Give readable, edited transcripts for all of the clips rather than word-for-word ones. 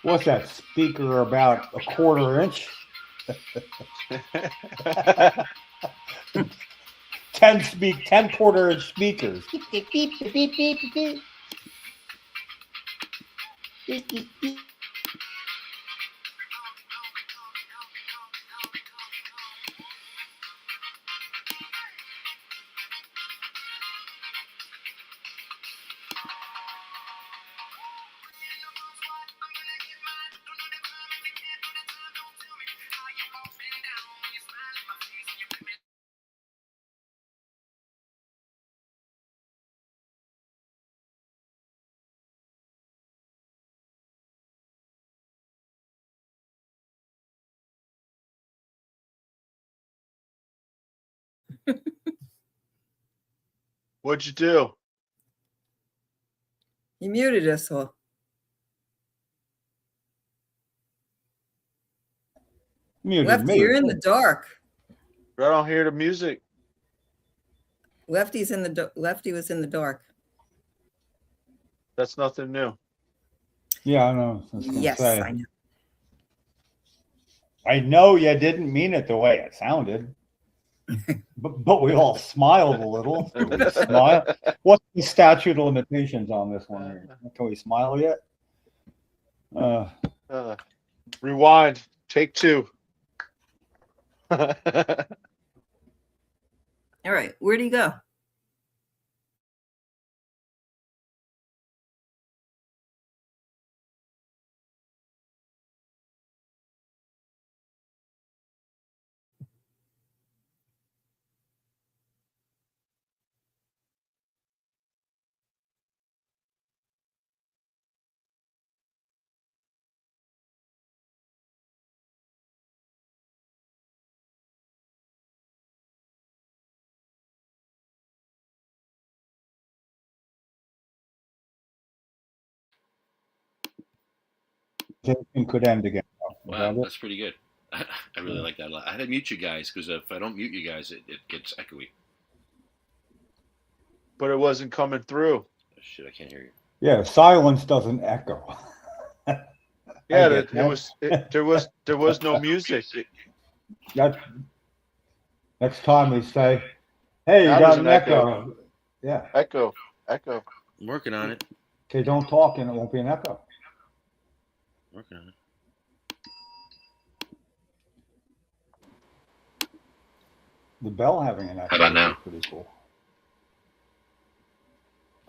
What's that speaker about a quarter inch? 10 quarter inch speakers. Beep, beep, beep, beep, beep, beep, beep, beep, beep. What'd you do? You muted us all. Muted Lefty, me. you're in the dark. I don't hear the music. Lefty was in the dark. That's nothing new. Yeah, I know. I was gonna Yes, say. I know. I know you didn't mean it the way it sounded. But we all smiled a little. Can we smile? What's the statute of limitations on this one here? Can we smile yet? Rewind. Take 2. All right, where do you go? It could end again. Wow, that's pretty good. I really like that a lot. I had to mute you guys because if I don't mute you guys, it gets echoey. But it wasn't coming through. Oh, shit, I can't hear you. Yeah, silence doesn't echo. Yeah, there was no music. Next time we say, "Hey, you Now got there's an an echo." echo. Yeah. Echo. I'm working on it. Okay, don't talk and it won't be an echo. Working on it. The bell having an echo. How about now? Is pretty cool.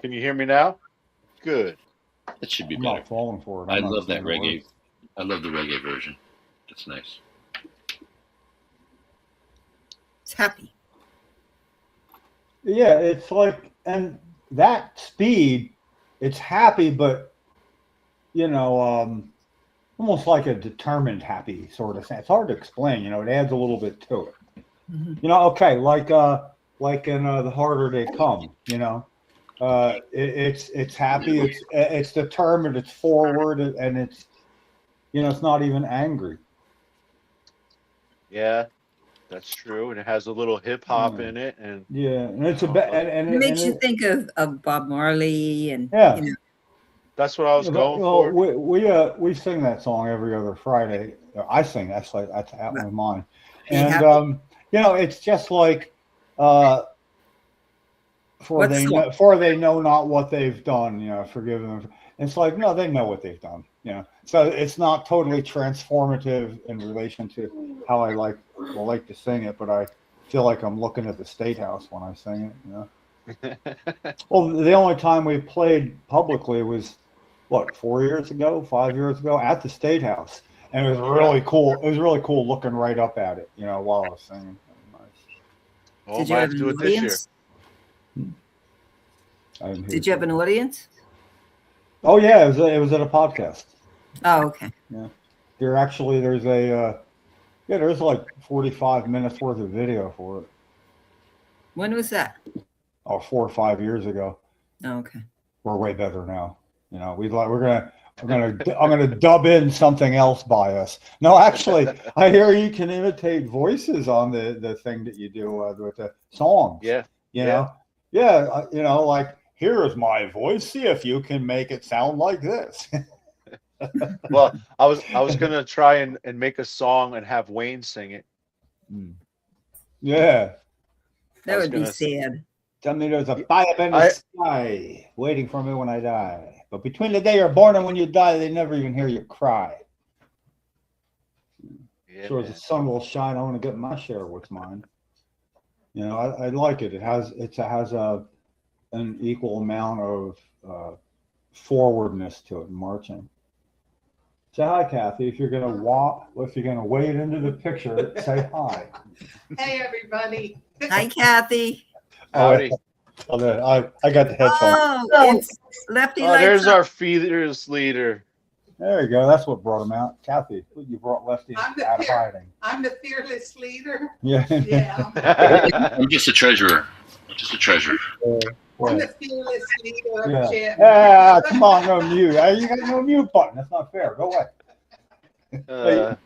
Can you hear me now? Good. That should be I'm better. not falling for it. I I'm not love that saying the reggae. words. I love the reggae version. That's nice. It's happy. Yeah, it's like, and that speed, it's happy, but almost like a determined happy sort of thing. It's hard to explain. It adds a little bit to it. Mm-hmm. Okay, like in The Harder They Come. It's happy. It's determined. It's forward, and it's it's not even angry. Yeah, that's true. And it has a little hip hop in it, and and it's and it makes you think of Bob Marley and that's what I was going for. We sing that song every other Friday. I sing that's one of mine, and it's just like for they know not what they've done. Forgive them. It's like no, they know what they've done. So it's not totally transformative in relation to how I like to sing it, but I feel like I'm looking at the State House when I sing it. Well, the only time we played publicly was 4 years ago, 5 years ago at the State House, and it was really cool. It was really cool looking right up at it, while I was singing. Oh, Did you have an audience? Did you have an audience? Oh yeah, it was at a podcast. Oh, okay. Yeah, there's like 45 minutes worth of video for it. When was that? Oh, 4 or 5 years ago. Oh, okay. We're way better now. I'm gonna dub in something else by us. No, actually, I hear you can imitate voices on the thing that you do with the songs. Yeah. Like here is my voice. See if you can make it sound like this. Well, I was gonna try and make a song and have Wayne sing it. Yeah. That was would be gonna say- sad. Tell me there's a fire in the sky waiting for me when I die. But between the day you're born and when you die, they never even hear you cry. Yeah, Sure as the sun will shine, I want to get my share of what's mine. You know, I like it. It has an equal amount of forwardness to it, marching. Say hi, Kathy. If you're gonna wade into the picture, say hi. Hey, everybody. Hi, Kathy. Howdy. I got the headphones. Oh, it's Lefty Oh, Lights there's Up. our feeders leader. There you go. That's what brought him out. Kathy, you brought Lefty I'm the out of fear- hiding. I'm the fearless leader. Yeah. Yeah. I'm just a treasurer. I'm just a treasurer. I'm the fearless leader Yeah. of Jim. Yeah, come on, no mute. You got no mute button. That's not fair. Go away.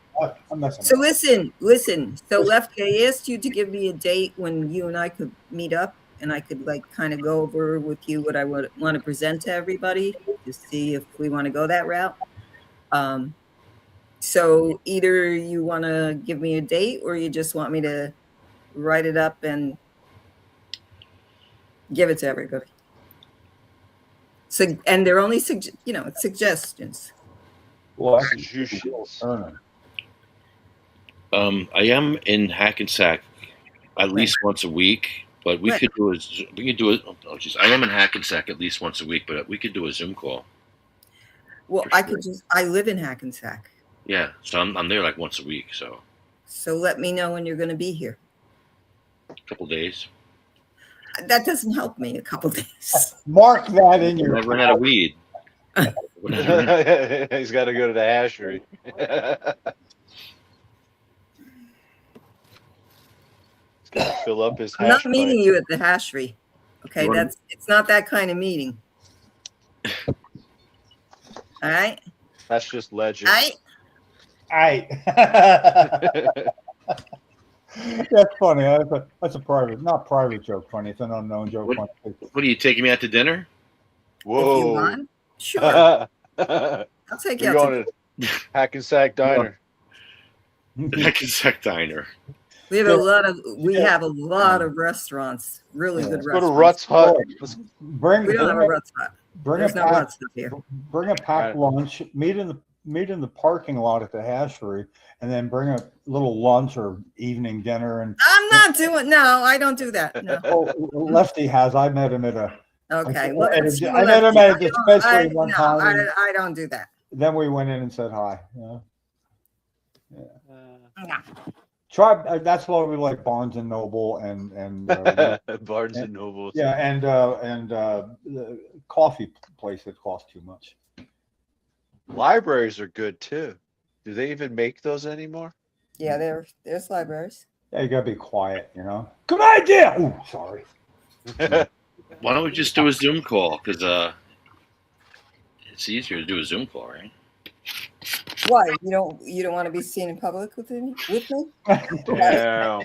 I'm messing So with listen. So Lefty, I asked you to give me a date when you and I could meet up, and I could like kind of go over with you what I would want to present to everybody to see if we want to go that route. So either you want to give me a date, or you just want me to write it up and give it to everybody. So, and they're only it's suggestions. Well, Suggestions. I am in Hackensack at least once a week, but we Right. could do it. Oh, geez. I am in Hackensack at least once a week, but we could do a Zoom call. Well, For sure. I live in Hackensack. Yeah, so I'm there like once a week, so So let me know when you're going to be here. a couple days. That doesn't help me a couple days. Mark that in your. Never had a weed. He's got to go to the hashery. He's got to fill up his I'm not hash meeting pipe. you at the hashery. Okay, You want- it's not that kind of meeting. All right, That's just legend. all right. That's funny. That's a private, not private joke. Funny. It's an unknown joke. What- Funny. What are you taking me out to dinner? If you Whoa. want, sure. I'll take you We're out. going to Hackensack Diner. Hackensack Diner. We have a lot of restaurants, really Yeah. good Let's go to restaurants. Rutt's Hut. Let's Bring We don't have a Ruts Hut. bring There's a no pack, Ruts Hut here. bring a packed lunch. Meet in the parking lot at the hashery, and then bring a little lunch or evening dinner. And I'm not doing. No, I don't do that. No. Lefty has. I met him at a. Okay. Well, Well, I met him at a dispensary one no, time. and I don't do that. then we went in and said hi. You know? No. Try. That's why we like Barnes and Noble and Barnes and Noble. yeah, and the coffee place that costs too much. Libraries are good too. Do they even make those anymore? Yeah, there's libraries. Yeah, you gotta be quiet, you know. Good idea. Ooh, sorry. Why don't we just do a Zoom call? Because it's easier to do a Zoom call, right? Why? You don't want to be seen in public with me? Damn.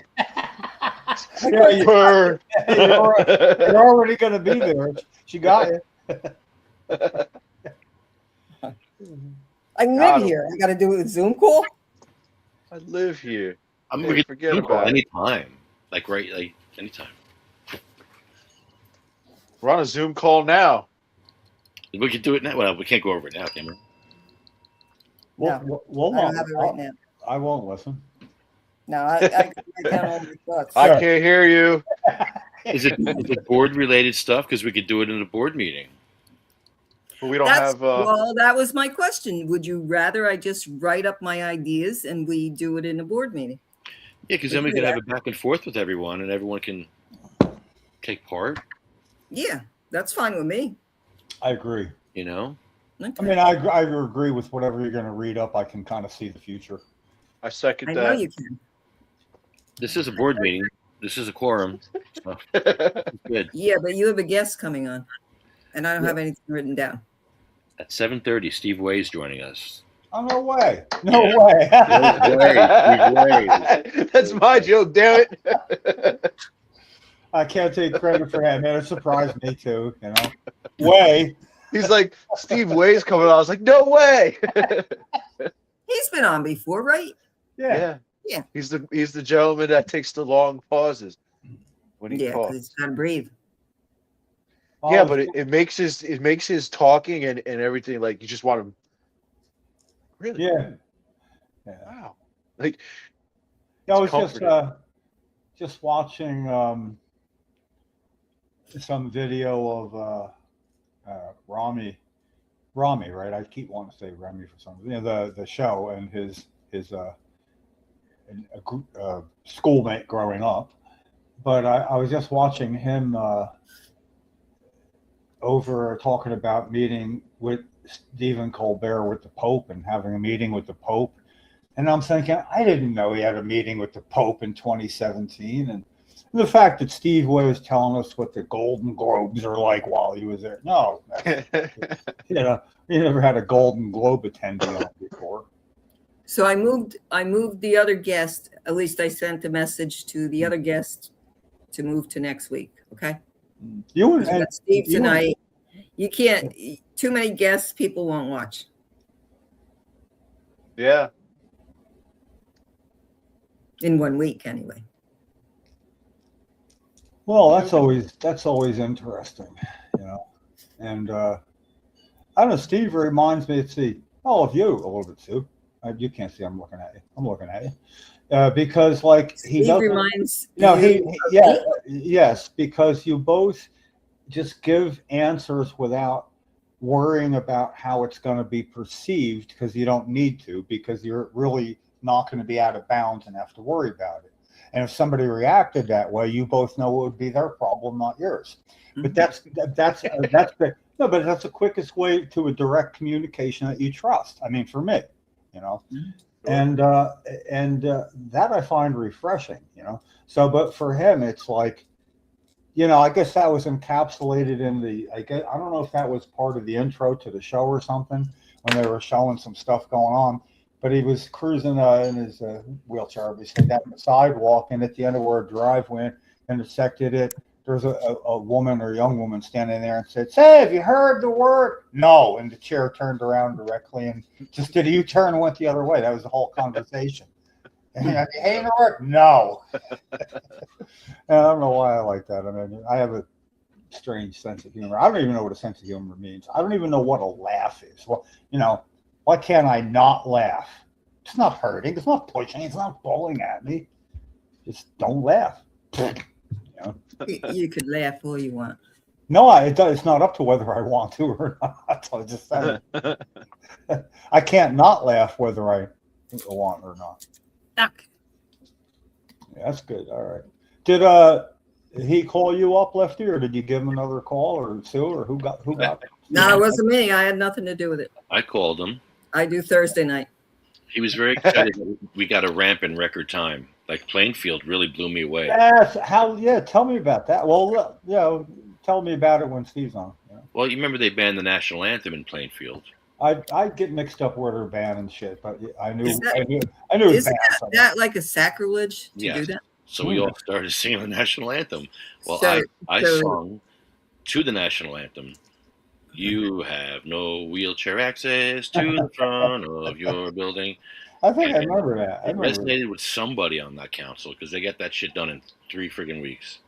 Yeah, you- Burn. You're already gonna be there. She got it. I Got live 'em. here. I got to do a Zoom call. I live here. I mean, Hey, we could forget Zoom call about it. anytime. Like anytime. We're on a Zoom call now. We could do it now. Well, we can't go over it now, can we? Well, I don't have it right now. I won't listen. No, I can write down all your thoughts. I can't hear you. Is it board related stuff? Because we could do it in a board meeting. But we don't That's, have. well, that was my question. Would you rather I just write up my ideas and we do it in a board meeting? Yeah, because then we could have it back and forth with everyone, and everyone can take part. Yeah, that's fine with me. I agree. You know. Okay. I mean, I agree with whatever you're going to read up. I can kind of see the future. I second I know that. you can. This is a board meeting. This is a quorum. So it's good. Yeah, but you have a guest coming on, and I don't have anything written down. At 7:30, Steve Way's joining us. Oh, no way. No Yeah. way. That's my joke, damn it. I can't take credit for that, man. It surprised me too, you know. Way. He's like, Steve Way's coming on. I was like, no way. He's been on before, right? Yeah. Yeah. He's the gentleman that takes the long pauses when he Yeah, because talks. he's got to breathe. Yeah, but it makes his talking and everything like you just want him. Really? Yeah. Yeah. Wow. Like I was comforting. just watching some video of Rami, right? I keep wanting to say Rami for some reason. The show and his schoolmate growing up. But I was just watching him over talking about meeting with Stephen Colbert with the Pope and having a meeting with the Pope. And I'm thinking, I didn't know he had a meeting with the Pope in 2017. And the fact that Steve was telling us what the Golden Globes are like while he was there. No, he never had a Golden Globe attendee on before. So I moved the other guest. At least I sent a message to the other guest to move to next week. Okay. You and Steve tonight. You can't. Too many guests. People won't watch. Yeah. In 1 week, anyway. Well, that's always interesting, you know. And I don't know. Steve reminds me of of you a little bit too. You can't see. I'm looking at you. Because like he Steve doesn't. reminds. No, you yes, because you both just give answers without worrying about how it's going to be perceived because you don't need to, because you're really not going to be out of bounds and have to worry about it. And if somebody reacted that way, you both know it would be their problem, not yours. But that's the quickest way to a direct communication that you trust. I mean, for me, you know. And that I find refreshing, you know. So, but for him, it's like, you know, I guess that was encapsulated in I don't know if that was part of the intro to the show or something when they were showing some stuff going on. But he was cruising in his wheelchair, obviously, down the sidewalk, and at the end of where a drive went, intersected it. There's a woman or young woman standing there and said, "Say, have you heard the word?" No. And the chair turned around directly and just did a U-turn and went the other way. That was the whole conversation. And have you heard the word? No. And I don't know why I like that. I mean, I have a strange sense of humor. I don't even know what a sense of humor means. I don't even know what a laugh is. Well, you know, why can't I not laugh? It's not hurting. It's not pushing. It's not pulling at me. Just don't laugh. You could laugh all you want. No, it's not up to whether I want to or not. I just said it. I can't not laugh whether I want or not. Okay. Yeah, that's good. All right. Did he call you up, Lefty, or did you give him another call, or Sue, or who got it? No, it wasn't me. I had nothing to do with it. I called him. I do Thursday night. He was very excited. We got a ramp in record time. Like Plainfield really blew me away. Yes. Tell me about that. Well, you know, tell me about it when Steve's on. You know? Well, you remember they banned the national anthem in Plainfield. I get mixed up where they're banned and shit, but I knew it was Isn't banned. that like a sacrilege to Yes. do that? So we all started singing the national anthem. Well, So- I so- sung to the national anthem. You have no wheelchair access to the front of your building. I think I remember that. It resonated with somebody on that council because they got that shit done in 3 friggin' weeks.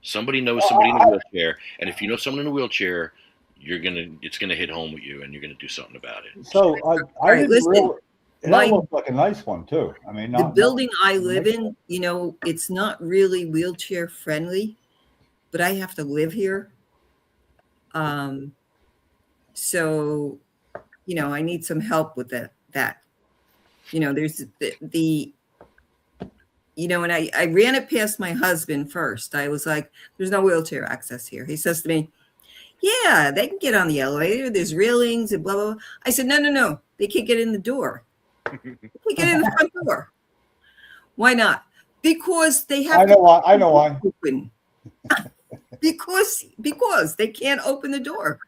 Somebody knows somebody in a wheelchair, and if you know someone in a wheelchair, it's gonna hit home with you, and you're gonna do something about it. So I didn't listen, realize my- that looked like a nice one too. I mean, The building I live in, you know, it's not really wheelchair friendly, but I have to live here. So, you know, I need some help with that. You know, there's the you know, and I ran it past my husband first. I was like, there's no wheelchair access here. He says to me, yeah, they can get on the elevator. There's railings and blah, blah, blah. I said, no. They can't get in the door. They can't get in the front door. Why not? Because they have I know why. open. because they can't open the door.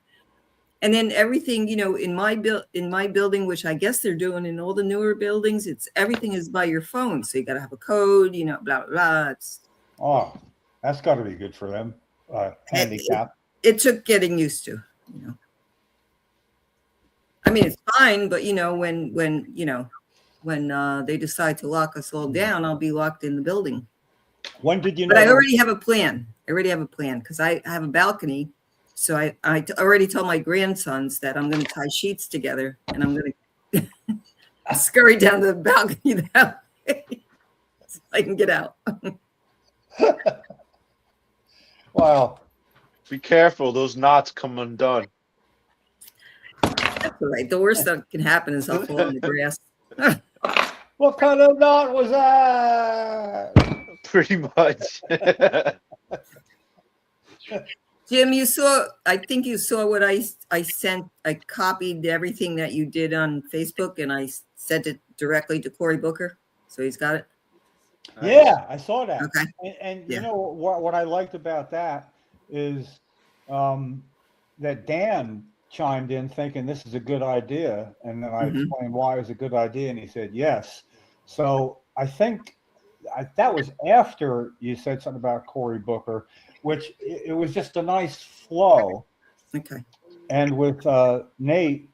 And then everything, you know, in my building, which I guess they're doing in all the newer buildings, everything is by your phone. So you got to have a code, you know, blah, blah, blah. That's got to be good for them. Handicap. It took getting used to, you know. I mean, it's fine, but when they decide to lock us all down, I'll be locked in the building. When did you know? But I already have a plan. Because I have a balcony. So I already told my grandsons that I'm going to tie sheets together and I'm going to scurry down to the balcony that way so I can get out. Wow. Be careful, those knots come undone. That's all right. The worst that can happen is I'll fall in the grass. What kind of knot was that? Pretty much. Jim, I think you saw what I sent. I copied everything that you did on Facebook and I sent it directly to Cory Booker. So he's got it. Yeah, I saw that. Okay. And Yeah. you know what I liked about that is that Dan chimed in thinking this is a good idea. And then I explained why it was a good idea. And he said, yes. So I think that was after you said something about Cory Booker, which it was just a nice flow. Okay. And with Nate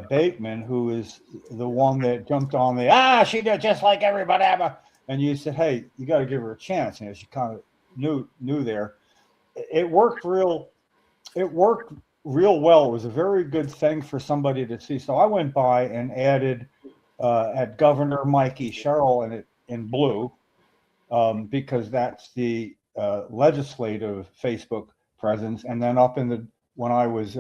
Bateman, who is the one that jumped on she did just like everybody ever. And you said, hey, you got to give her a chance. And she kind of knew there. It worked real well. It was a very good thing for somebody to see. So I went by and added at Governor Mikey Sherrill in blue, because that's the legislative Facebook presence. And then when I was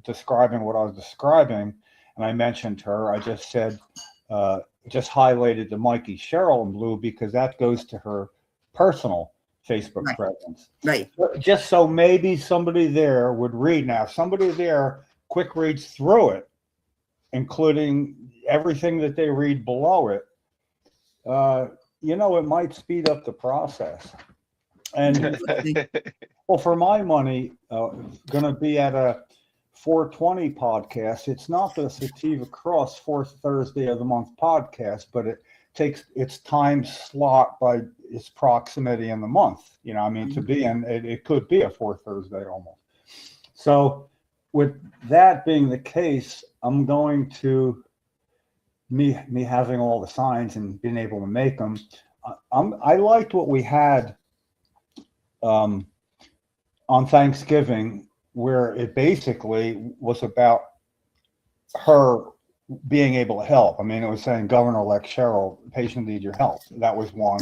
describing what I was describing, and I mentioned her, I just said, just highlighted the Mikey Sherrill in blue because that goes to her personal Facebook presence. Right. Just so maybe somebody there would read. Now, if somebody there quick reads through it, including everything that they read below it, it might speed up the process. And well, for my money, going to be at a 420 podcast. It's not the Sativa Cross fourth Thursday of the month podcast, but it takes its time slot by its proximity in the month. To be in it could be a fourth Thursday almost. So with that being the case, I'm going to me having all the signs and being able to make them. I liked what we had on Thanksgiving, where it basically was about her being able to help. I mean, it was saying Governor-elect Sherrill, patient needs your help. That was one.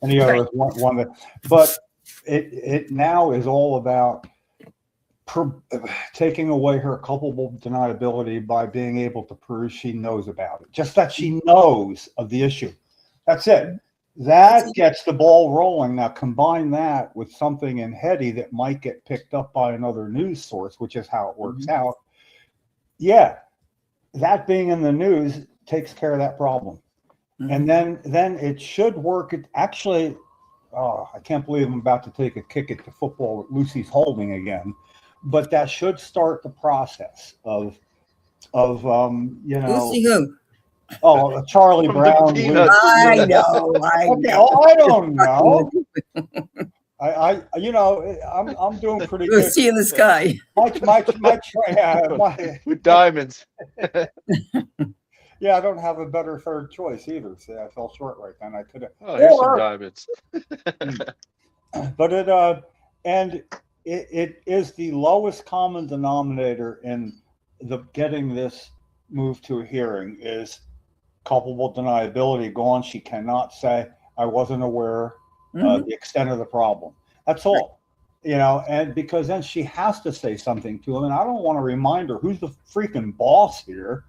And the other was one that, but it now is all about taking away her culpable deniability by being able to prove she knows about it. Just that she knows of the issue. That's it. That gets the ball rolling. Now combine that with something in Hetty that might get picked up by another news source, which is how it works out. Yeah, that being in the news takes care of that problem. And then it should work. It actually, I can't believe I'm about to take a kick at the football that Lucy's holding again, but that should start the process of Lucy who? Oh, Charlie Brown. I know. I don't know. I'm doing pretty good. Lucy in the sky. With diamonds. Yeah, I don't have a better third choice either. See, I fell short right then. I could have. Oh, here's some diamonds. But it is the lowest common denominator in getting this moved to a hearing is culpable deniability gone. She cannot say, I wasn't aware the extent of the problem. That's all. And because then she has to say something to him. And I don't want to remind her who's the freaking boss here.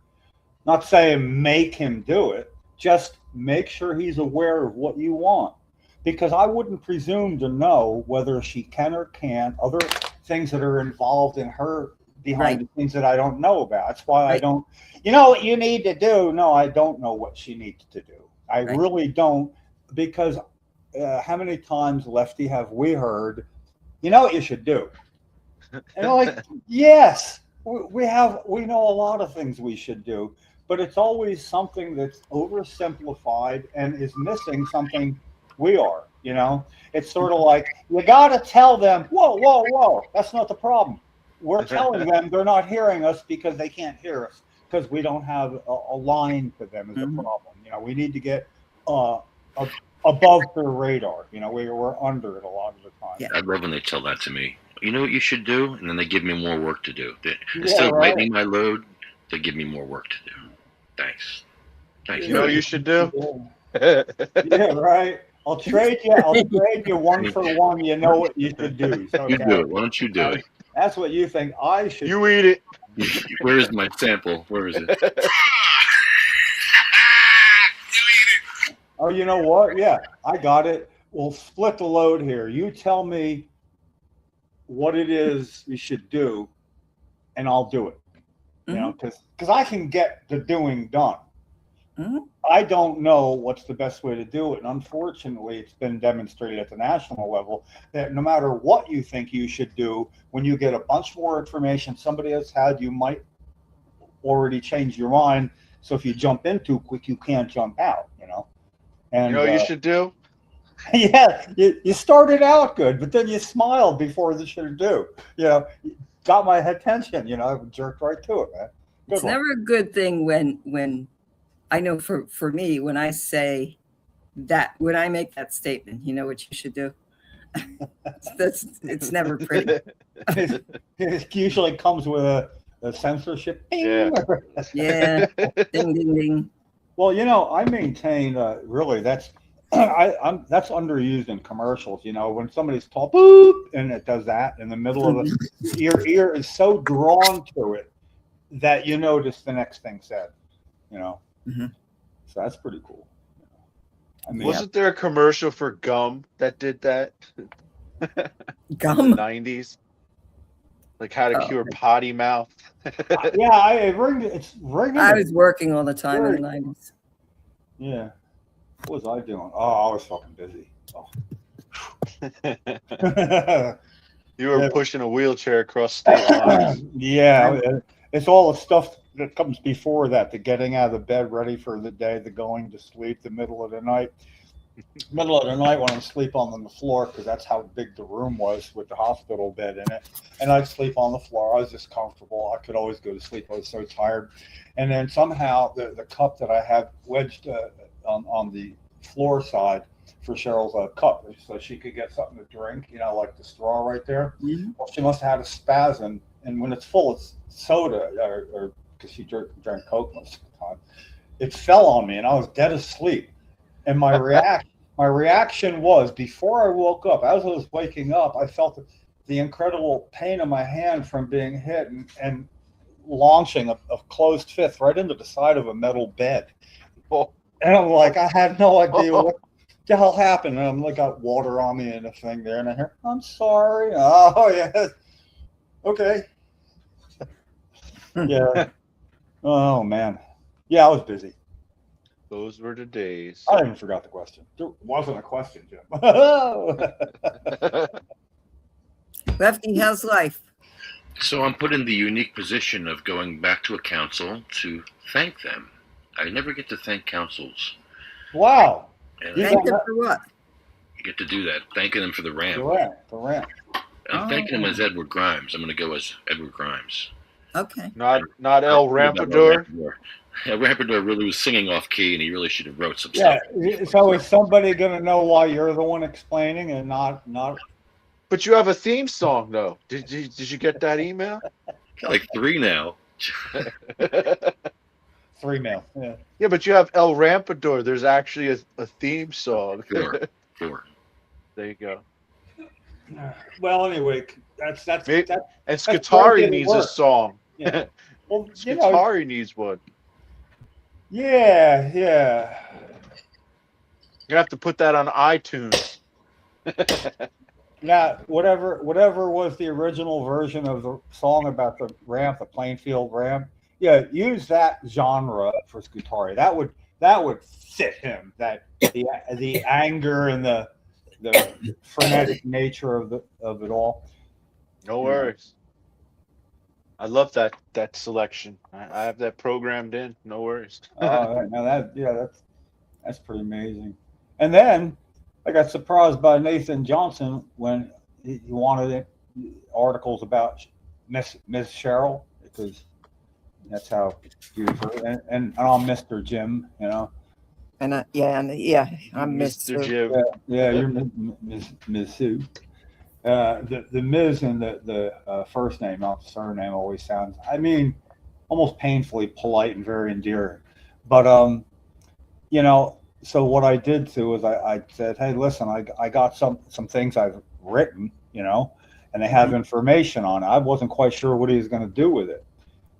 Not saying make him do it. Just make sure he's aware of what you want. Because I wouldn't presume to know whether she can or can't, other things that are involved in her behind the scenes that I don't know about. That's why I don't, what you need to do. No, I don't know what she needs to do. I really don't, because how many times, Lefty, have we heard, you know what you should do? And I'm like, yes, we know a lot of things we should do, but it's always something that's oversimplified and is missing something we are, It's sort of like, you got to tell them, whoa, that's not the problem. We're telling them they're not hearing us because they can't hear us. because we don't have a line to them is a problem. You know, we need to get above their radar. You know, we're under it a lot of the time. Yeah. I love when they tell that to me. You know what you should do? And then they give me more work to do. Instead Yeah, of right. lightening my load, they give me more work to do. Thanks. Thanks. You know what you should do? Yeah, right. I'll trade you one for one. You know what you should do. So, You do it. Why don't you do it? That's what you think I should. You eat it. Where is my sample? Where is it? Oh, you know what? Yeah, I got it. We'll split the load here. You tell me what it is we should do, and I'll do it. You know, because I can get the doing done. I don't know what's the best way to do it. And unfortunately, it's been demonstrated at the national level that no matter what you think you should do, when you get a bunch more information somebody has had, you might already change your mind. So if you jump in too quick, you can't jump out, you know. And You know what you should do? yeah, you started out good, but then you smiled before the should do. You know, got my attention, you know, I jerked right to it, man. Good It's one. never a good thing when I know for me, when I say that, when I make that statement, you know what you should do? It's never pretty. It usually comes with a censorship. Yeah. Yeah. Ding, ding, ding. Well, you know, I maintain really that's that's underused in commercials. You know, when somebody's tall, boop, and it does that in the middle of the your ear is so drawn to it that you notice the next thing said. You know, so that's pretty cool. I mean, Wasn't there a commercial for gum that did that? Gum. 90s, like how to cure potty mouth. yeah, it's ringing. I was working all the time in the 90s. Yeah. What was I doing? Oh, I was fucking busy. Oh. You were pushing a wheelchair across state lines. Yeah, it's all the stuff that comes before that, the getting out of the bed ready for the day, the going to sleep, the middle of the night. Middle of the night when I'm sleep on the floor, because that's how big the room was with the hospital bed in it. And I'd sleep on the floor. I was just comfortable. I could always go to sleep. I was so tired. And then somehow the cup that I have wedged on the floor side for Cheryl's cup, so she could get something to drink, you know, like the straw right there. Well, she must have had a spasm. And when it's full, it's soda, or because she drank Coke most of the time. It fell on me, and I was dead asleep. And my reaction was, before I woke up, as I was waking up, I felt the incredible pain in my hand from being hit and launching a closed fist right into the side of a metal bed. And I'm like, I had no idea what the hell happened. And I'm like, got water on me and a thing there. And I hear, I'm sorry. Oh, yeah. Okay. Yeah. Oh, man. Yeah, I was busy. Those were the days. I even forgot the question. There wasn't a question, Jim. Lefty, how's life? So I'm put in the unique position of going back to a council to thank them. I never get to thank councils. Wow. And You Thank got them for what? I get to do that, thanking them for the ramp. the ramp. I'm thanking him as Edward Grimes. I'm going to go as Edward Grimes. Okay. Not El Rampador. Yeah, Rampador really was singing off key, and he really should have wrote some Yeah. stuff. So is somebody going to know why you're the one explaining and not? But you have a theme song, though. Did you get that email? Got like 3 now. 3 mail. Yeah. Yeah, but you have El Rampador. There's actually a theme song. 4. There you go. Well, anyway, that's And very Scutari good needs a work. song. Yeah. Well, you know, Scutari needs one. yeah. You have to put that on iTunes. Now, whatever was the original version of the song about the ramp, the Plainfield ramp, yeah, use that genre for Scutari. That would fit him. That the anger and the frenetic nature of it all. No worries. I love that selection. I have that programmed in. No worries. Now that's pretty amazing. And then I got surprised by Nathan Johnson when he wanted articles about Miss Cheryl, because That's how beautiful. And I'm Mr. Jim, And I'm Mr. Mr. Jim. Yeah, you're Ms. Sue. The Ms. and the first name, not the surname, always sounds, almost painfully polite and very endearing. But so what I did too was I said, hey, listen, I got some things I've written, and they have information on it. I wasn't quite sure what he was going to do with it.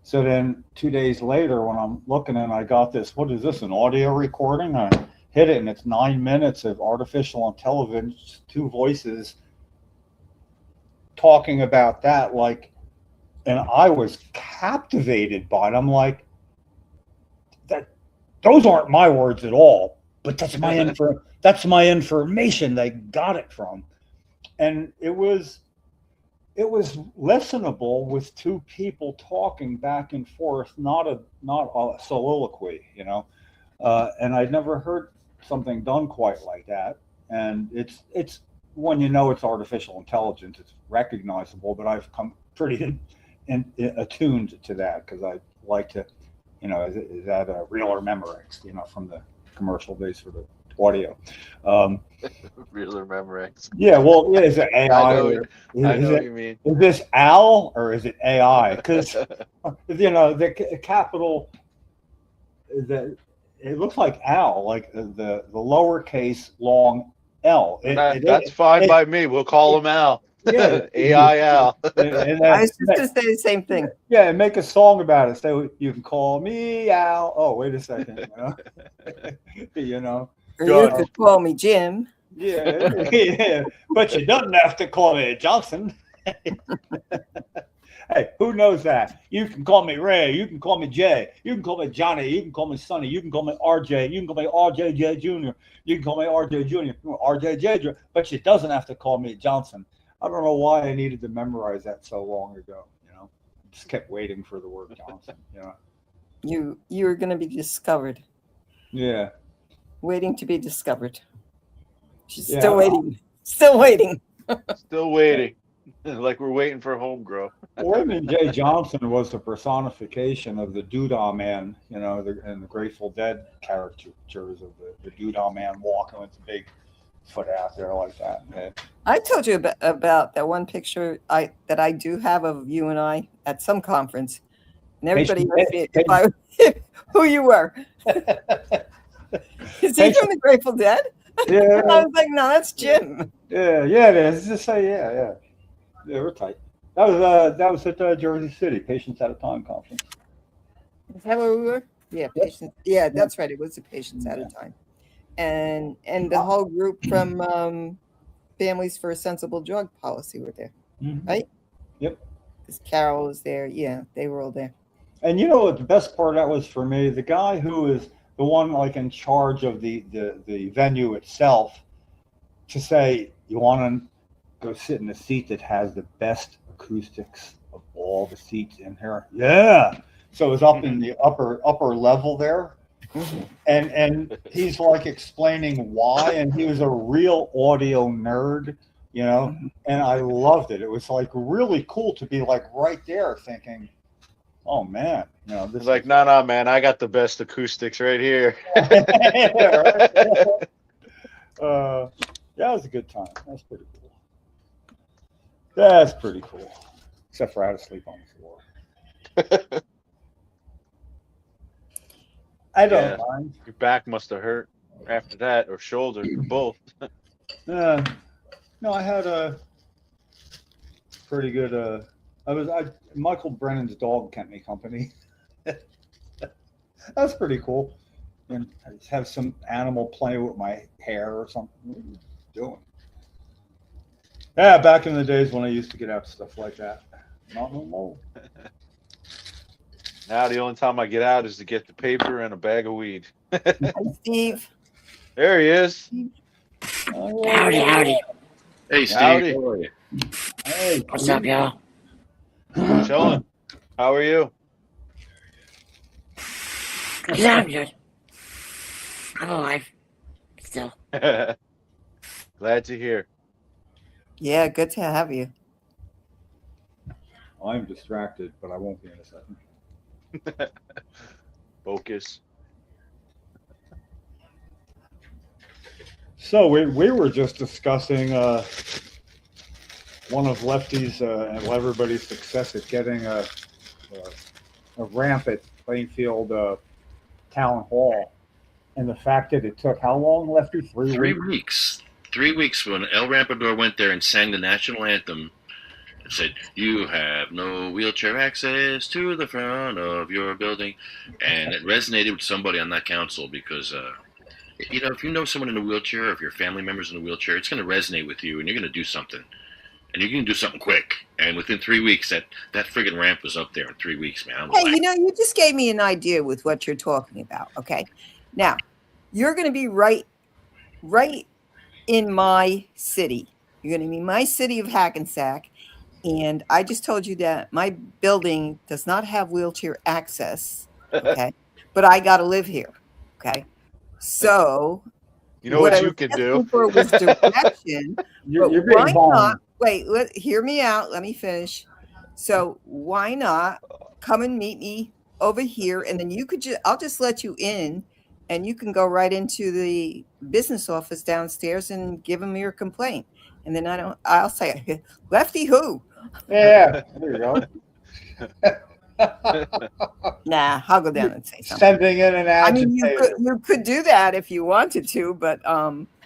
So then 2 days later, when I'm looking and I got this, what is this, an audio recording? I hit it, and it's 9 minutes of artificial intelligence, 2 voices talking about that, and I was captivated by it. I'm like, those aren't my words at all, but that's my information they got it from. And it was listenable with 2 people talking back and forth, not a soliloquy, and I'd never heard something done quite like that. And it's when it's artificial intelligence, it's recognizable, but I've come pretty attuned to that, because I like to, is that a real or Memorex, from the commercial days for the audio. Real or Memorex. Yeah, well, yeah, is it AI? I know what you mean. Is this Al or is it AI? Because the capital, it looks like Al, like the lowercase long L. That's fine by me. We'll call him Al. Yeah, AI Al. I was just going to say the same thing. Yeah, and make a song about it. Say, you can call me Al. Oh, wait a second. Or you could call me Jim. Yeah, but you don't have to call me Johnson. Hey, who knows that? You can call me Ray. You can call me Jay. You can call me Johnny. You can call me Sonny. You can call me RJ. You can call me RJJ Jr. You can call me RJ Jr. RJJ Jr. But you doesn't have to call me Johnson. I don't know why I needed to memorize that so long ago. Just kept waiting for the word Johnson. You were going to be discovered. Yeah. Waiting to be discovered. She's Yeah. still waiting. Still waiting. Still waiting. Like we're waiting for Homegrown. Raymond J. Johnson was the personification of the Doodah Man, and the Grateful Dead caricatures of the Doodah Man walking with the big foot out there like that. Yeah. I told you about that one picture that I do have of you and I at some conference, and everybody asked me who you were. Is he from the Grateful Dead? Yeah. I was like, no, that's Jim. Yeah, it is. Just say, yeah, we're tight. That was at Jersey City, Patients at a Time conference. Is that where we were? Yeah, patients. Yeah, that's right. It was a Patients at a Time, and the whole group from Families for a Sensible Drug Policy were there, right? Yep. Because Carol was there. Yeah, they were all there. And what the best part of that was for me, the guy who is the one in charge of the venue itself, to say, you want to go sit in a seat that has the best acoustics of all the seats in here. Yeah. So it was up in the upper level there. And he's explaining why, and he was a real audio nerd, and I loved it. It was really cool to be right there thinking, oh man, this It's like, no, man, I got the best acoustics right here. That was a good time. That's pretty cool. That's pretty cool. Except for I had to sleep on the floor. I don't mind. Your back must have hurt after that, or shoulder, or both. No, I had a pretty good. Michael Brennan's dog kept me company. That's pretty cool. And I just have some animal playing with my hair or something. What are you doing? Yeah, back in the days when I used to get out stuff like that. Not no more. Now the only time I get out is to get the paper and a bag of weed. Hi, Steve. There he is. Howdy. Hey, Steve. Howdy. How are you? Hey, What's up, y'all? Chilling. How are you? Yeah, I'm good. I'm alive. Still. Glad to hear. Yeah, good to have you. I'm distracted, but I won't be in a second. Focus. So we were just discussing one of Lefty's and everybody's success at getting a ramp at Plainfield Town Hall, and the fact that it took how long, Lefty? 3 weeks. 3 weeks when El Rampador went there and sang the national anthem and said, "You have no wheelchair access to the front of your building," and it resonated with somebody on that council because. If you know someone in a wheelchair, or if your family member's in a wheelchair, it's going to resonate with you, and you're going to do something, and you're going to do something quick. And within 3 weeks, that friggin' ramp was up there in 3 weeks, man. Hey, you just gave me an idea with what you're talking about. Okay, now you're going to be right in my city. You're going to be my city of Hackensack, and I just told you that my building does not have wheelchair access. Okay, but I got to live here. Okay. So, you know what you can do? For was direction. You're why being not? Wait, hear me out. Let me finish. So, why not come and meet me over here, and then I'll just let you in, and you can go right into the business office downstairs and give them your complaint, and then I'll say, Lefty who? Yeah, there you go. Nah, I'll go down and say something. Sending in an agitator. I mean, you could do that if you wanted to, but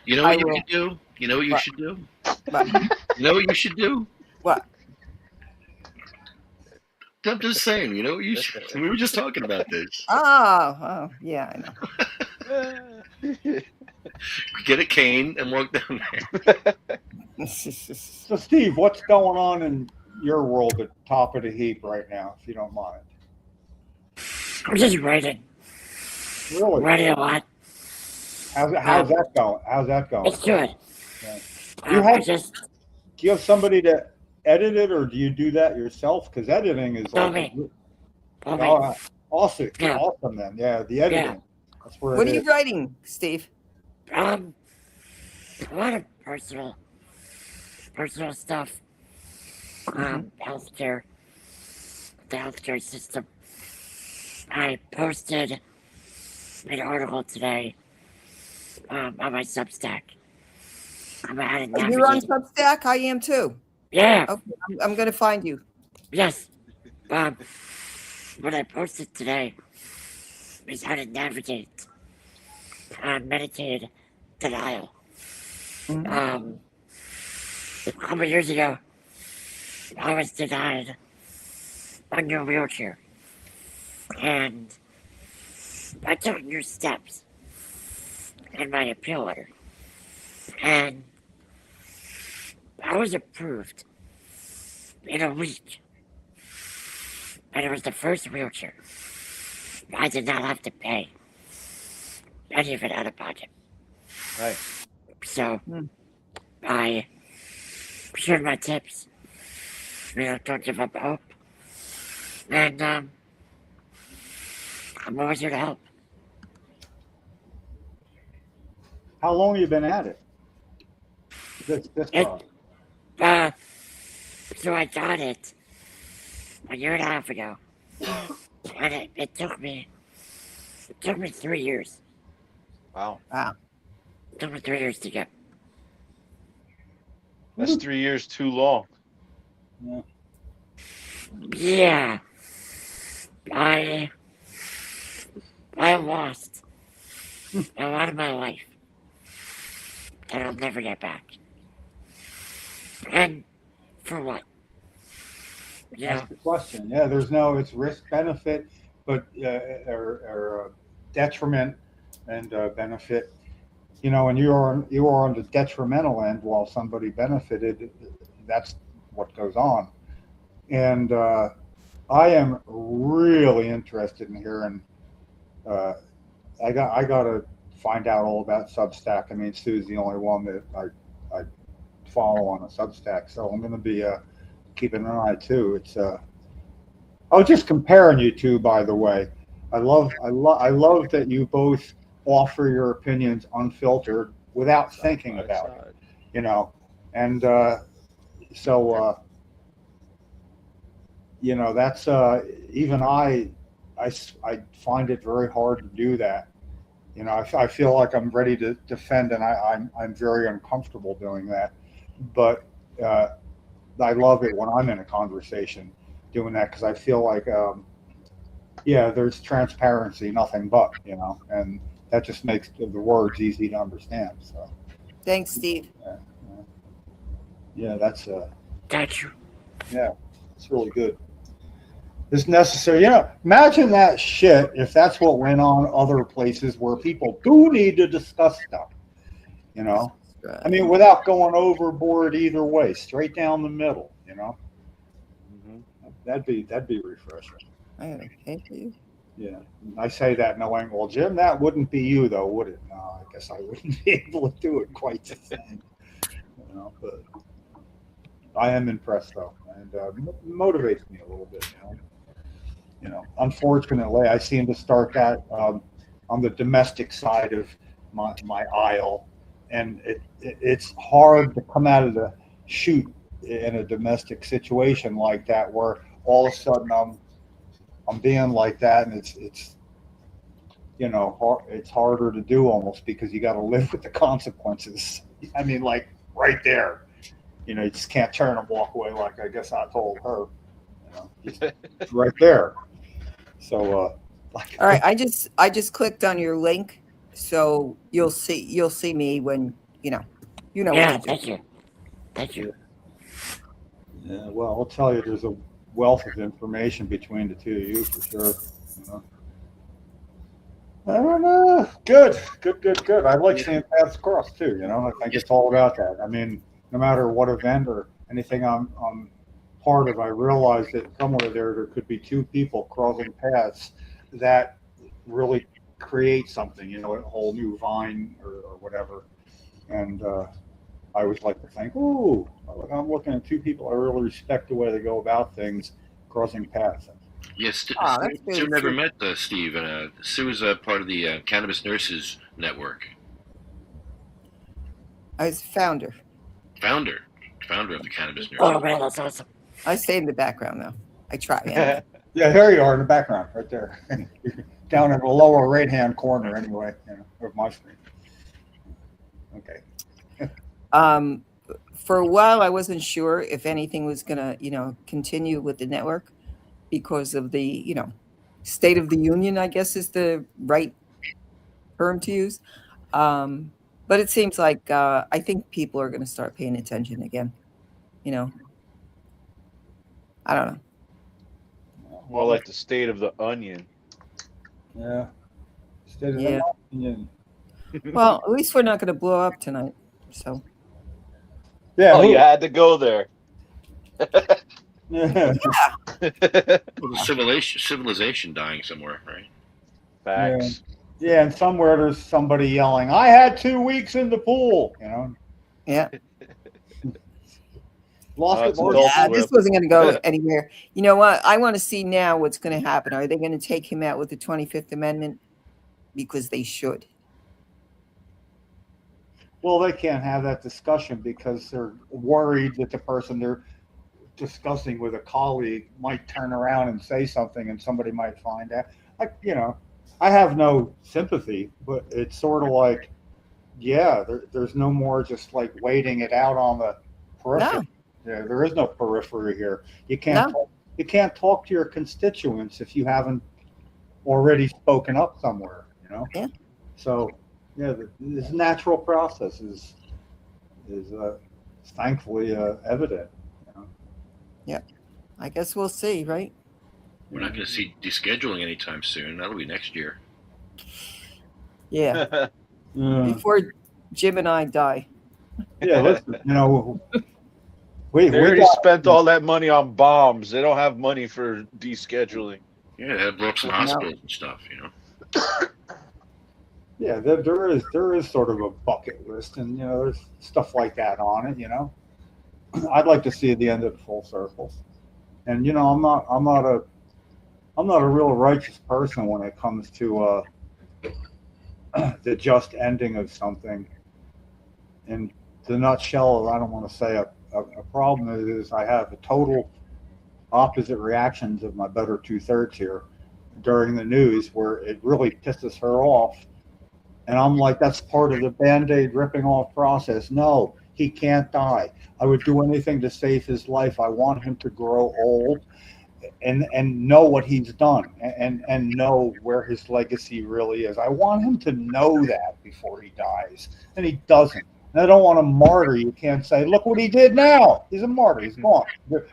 you know what you could do? You know what you should do? You know what you should do? What? I'm just saying. You know what you should? We were just talking about this. Oh, yeah, I know. Get a cane and walk down there. So, Steve, what's going on in your world at top of the heap right now, if you don't mind? I'm just writing. Really? Writing a lot. How's that going? How's that going? It's good. Yeah. Do you have somebody to edit it, or do you do that yourself? Because editing is me. Awesome. Yeah. Awesome then. Yeah, the editing. Yeah. That's where What are you writing, Steve? A lot of personal stuff. Healthcare, the healthcare system. I posted an article today on my Substack. You're on Substack? I am too. Yeah. Okay, I'm going to find you. Yes. What I posted today is how to navigate medicated denial. Mm-hmm. A couple of years ago, I was denied under a wheelchair. And I took new steps in my appeal letter. And I was approved in a week. And it was the first wheelchair. I did not have to pay any of it out of pocket. Right. So I shared my tips. Don't give up hope. And I'm always here to help. How long have you been at it? This So I got it a year and a half ago. And it took me 3 years. Wow. It took me 3 years to get. That's 3 years too long. Yeah. I lost a lot of my life that I'll never get back. And for what? That's the question. Yeah, it's risk benefit, but or detriment and benefit. When you are on the detrimental end while somebody benefited, that's what goes on. And I am really interested in hearing. I got to find out all about Substack. I mean, Sue's the only one that I follow on a Substack, so I'm going to be keeping an eye too. It's I was just comparing you two, by the way. I love that you both offer your opinions unfiltered without thinking about it. And so that's even I I find it very hard to do that. You know, I feel like I'm ready to defend, and I'm very uncomfortable doing that. But I love it when I'm in a conversation doing that, because I feel like, yeah, there's transparency, nothing but, you know, and that just makes the words easy to understand. So, Thanks, Steve. yeah, that's Thank you. yeah, it's really good. It's necessary. You know, imagine that shit if that's what went on other places where people do need to discuss stuff. You know, I mean, without going overboard either way, straight down the middle. You know, that'd be refreshing. I gotta pay for you. Yeah, I say that knowing, well, Jim, that wouldn't be you though, would it? No, I guess I wouldn't be able to do it quite the same. You know, but I am impressed though, and motivates me a little bit. You know, unfortunately, I seem to start that on the domestic side of my aisle, and it's hard to come out of the chute in a domestic situation like that, where all of a sudden I'm being like that, and it's you know, it's harder to do almost, because you got to live with the consequences. I mean, like right there, you know, you just can't turn and walk away like I guess I told her. You know, it's right there. So, like, All right, I just clicked on your link, so you'll see me when you know Yeah, what to do. thank you. Thank you. yeah, well, I'll tell you, there's a wealth of information between the two of you for sure. You know? I don't know. Good. I like seeing paths cross too. You know, I think it's all about that. I mean, no matter what event or anything I'm part of, I realize that somewhere there could be two people crossing paths that really create something. You know, a whole new vine or whatever. And I always like to think, ooh, I'm looking at two people I really respect the way they go about things, crossing paths. Yes, That's Sue really never true. met Steve, and Sue is part of the Cannabis Nurses Network. I was founder. Founder of the Cannabis Nurses. Oh man, that's awesome. I stay in the background though. I try. Anyway. Yeah, there you are in the background, right there, down in the lower right-hand corner, anyway, you know, of my screen. Okay. For a while, I wasn't sure if anything was gonna, continue with the network because of the, state of the union, I guess is the right term to use. But it seems like I think people are going to start paying attention again. I don't know. More like the state of the onion. Yeah. State of Yeah. the Union. Well, at least we're not going to blow up tonight. So Yeah. Oh, you had to go there. Yeah. Well, the civilization dying somewhere, right? Facts. Yeah, and somewhere there's somebody yelling, "I had 2 weeks in the pool," you know. yeah. Lost it's it. adult Yeah, swim. this wasn't going to go anywhere. You know what? I want to see now what's going to happen. Are they going to take him out with the 25th Amendment? Because they should. Well, they can't have that discussion because they're worried that the person they're discussing with a colleague might turn around and say something, and somebody might find out. I have no sympathy, but it's sort of like, yeah, there's no more just like waiting it out on the periphery. No. Yeah, there is no periphery here. You can't talk to your constituents if you haven't already spoken up somewhere. You know. Yeah. So, yeah, this natural process is thankfully evident. You know? Yeah. I guess we'll see, right? We're not going to see descheduling anytime soon. That'll be next year. Yeah. Before Jim and I die. Yeah, listen, we They already got, spent all that money on bombs. They don't have money for descheduling. Yeah, that broke some hospitals and stuff, Yeah, there is sort of a bucket list, and there's stuff like that on it. I'd like to see the end of the full circle, and I'm not a real righteous person when it comes to the just ending of something. In the nutshell, I don't want to say a problem is I have a total opposite reactions of my better 2/3 here. during the news where it really pisses her off. And I'm like, that's part of the Band-Aid ripping off process. No, he can't die. I would do anything to save his life. I want him to grow old and know what he's done and know where his legacy really is. I want him to know that before he dies. And he doesn't. And I don't want to martyr. You can't say, look what he did now. He's a martyr. He's gone.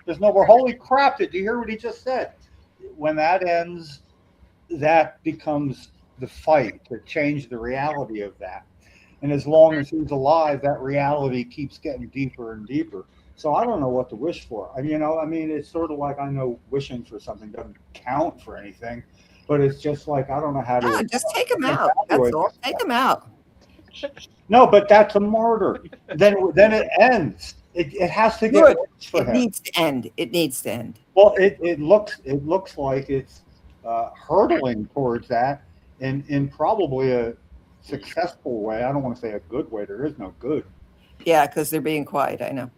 There's no more. Holy crap, did you hear what he just said? When that ends, that becomes the fight to change the reality of that. And as long as he's alive, that reality keeps getting deeper and deeper. So I don't know what to wish for. I mean, it's sort of like, I know wishing for something doesn't count for anything, but it's just like, I don't know how to. No, just take him out. That's all. Take him out. No, but that's a martyr. Then it ends. It has to get Good. worse for It him. needs to end. It needs to end. Well, it looks like it's hurtling towards that in probably a successful way. I don't want to say a good way. There is no good. Yeah, because they're being quiet. I know.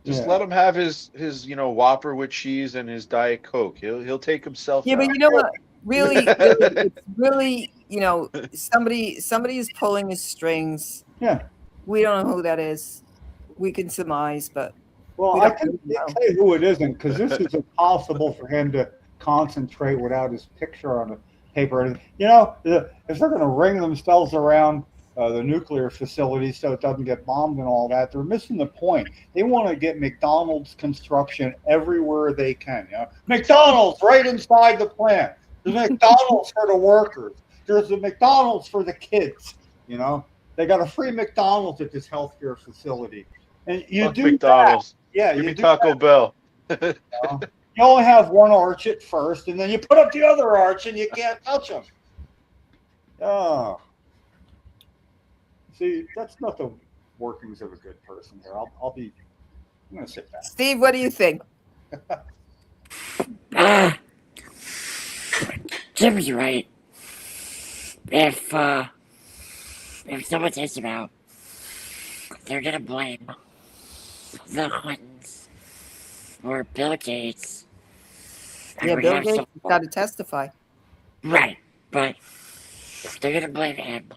Just Yeah. let him have his Whopper with cheese and his Diet Coke. He'll take himself Yeah, out. but you know what? Really, it's really, somebody is pulling his strings. Yeah. We don't know who that is. We can surmise, but Well, we I don't can really know. tell you who it isn't, because this is impossible for him to concentrate without his picture on the paper. And if they're going to ring themselves around the nuclear facility so it doesn't get bombed and all that, they're missing the point. They want to get McDonald's construction everywhere they can. McDonald's right inside the plant. There's McDonald's for the workers. There's a McDonald's for the kids. They got a free McDonald's at this healthcare facility. And you Fuck do McDonald's. that. Yeah, Give you me do Taco Bell. that. You only have one arch at first, and then you put up the other arch, and you can't touch them. Oh, see, that's not the workings of a good person here. I'm going to sit back. Steve, what do you think? Jim's right. If someone takes him out, they're gonna blame the Clintons or Bill Gates. And Yeah, we Bill have Gates some- has got to testify. Right, but they're gonna blame him.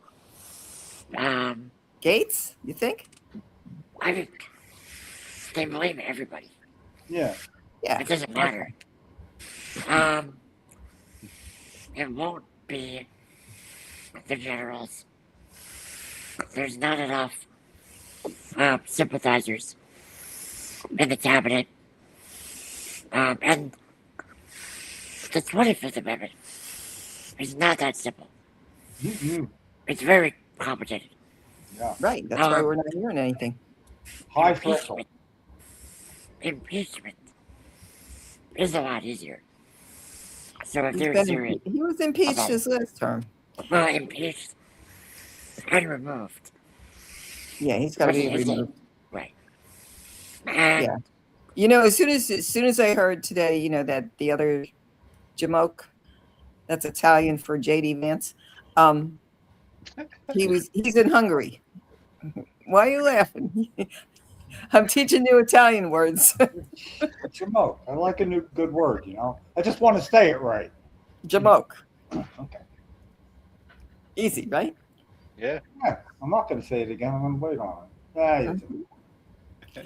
Gates, you think? I think they blame everybody. Yeah. Yeah. It doesn't matter. It won't be the generals. There's not enough sympathizers in the cabinet. And the 25th Amendment is not that simple. Mm-mm. It's very complicated. Right. That's why we're not hearing anything. High threshold. Impeachment is a lot easier. So if He's they're been serious, he was impeached his last term. well, impeached and removed. Yeah, he's got to be What is it? removed. Right. And Yeah. As soon as I heard today, that the other Jamoke, that's Italian for JD Vance, he's in Hungary. Why are you laughing? I'm teaching new Italian words. Jamoke. I like a new good word, I just want to say it right. Jamoke. Okay. Easy, right? Yeah. Yeah, I'm not going to say it again. I'm going to wait on it.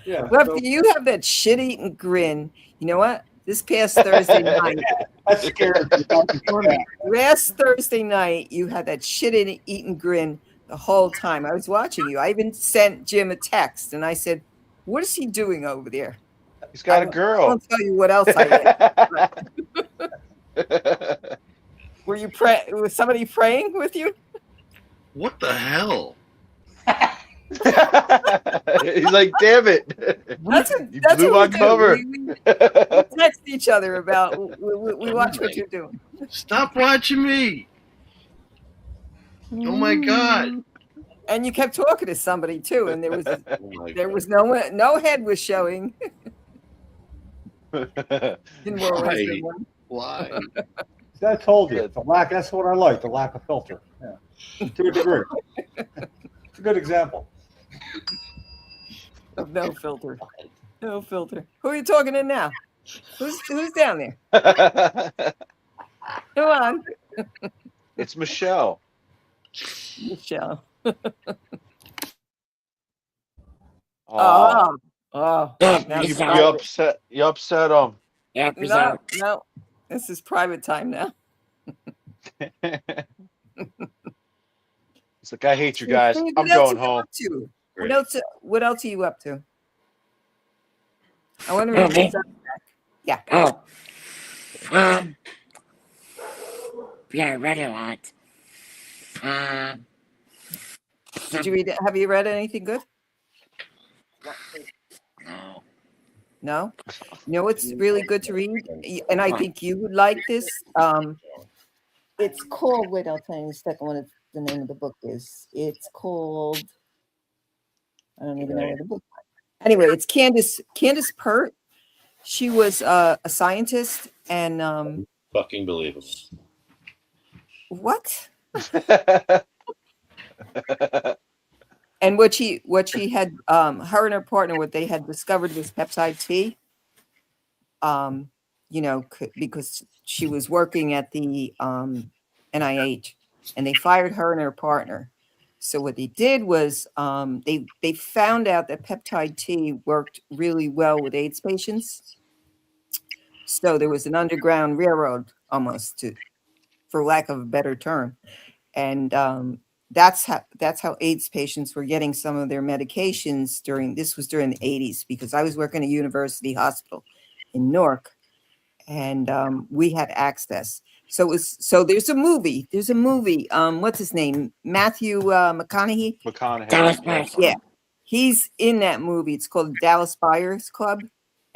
Yeah. Lefty, you have that shit-eating grin. You know what? This past Thursday night, That's scary. last Thursday night, you had that shit-eating grin the whole time. I was watching you. I even sent Jim a text, and I said, "What is he doing over there?" He's got a I girl. won't tell you what else I did. Was somebody praying with you? What the hell? He's like, damn it. That's You what blew we my do. cover. We text each other about. We watch what you're doing. Stop watching me. Oh my God. And you kept talking to somebody too, and there was Oh my there God. was no head was showing. In Why? Why? I told you, that's what I like, the lack of filter. Yeah. To a degree. It's a good example. No filter. No filter. Who are you talking to now? Who's down there? Come on, It's Michelle. Michelle. Oh, Oh. Yeah, Now he's it's you out. private. upset. You upset him. Yep, he's No, out. no. This is private time now. It's like I hate you So, guys. Steve, I'm what else going are you home. up to? Great. What else are you up to? I wonder Oh, if me? he's up. Yeah. Oh. Um. Yeah, I read a lot. Did you read it? Have you read anything good? No. No. You know what's really good to read, and I think you would like this. It's called. Wait, I'll tell you in a second what the name of the book is. It's called. I don't even know what the book. Anyway, it's Candace Pert. She was a scientist, and Fucking believable. what? And what she had, her and her partner, what they had discovered was peptide T. Because she was working at the NIH, and they fired her and her partner. So what they did was they found out that peptide T worked really well with AIDS patients. So there was an underground railroad almost, for lack of a better term, and that's how AIDS patients were getting some of their medications during the 80s, because I was working at a university hospital in Newark, and we had access. So there's a movie. What's his name? Matthew McConaughey. Dallas McConaughey. Buyers. Yeah, he's in that movie. It's called Dallas Buyers Club,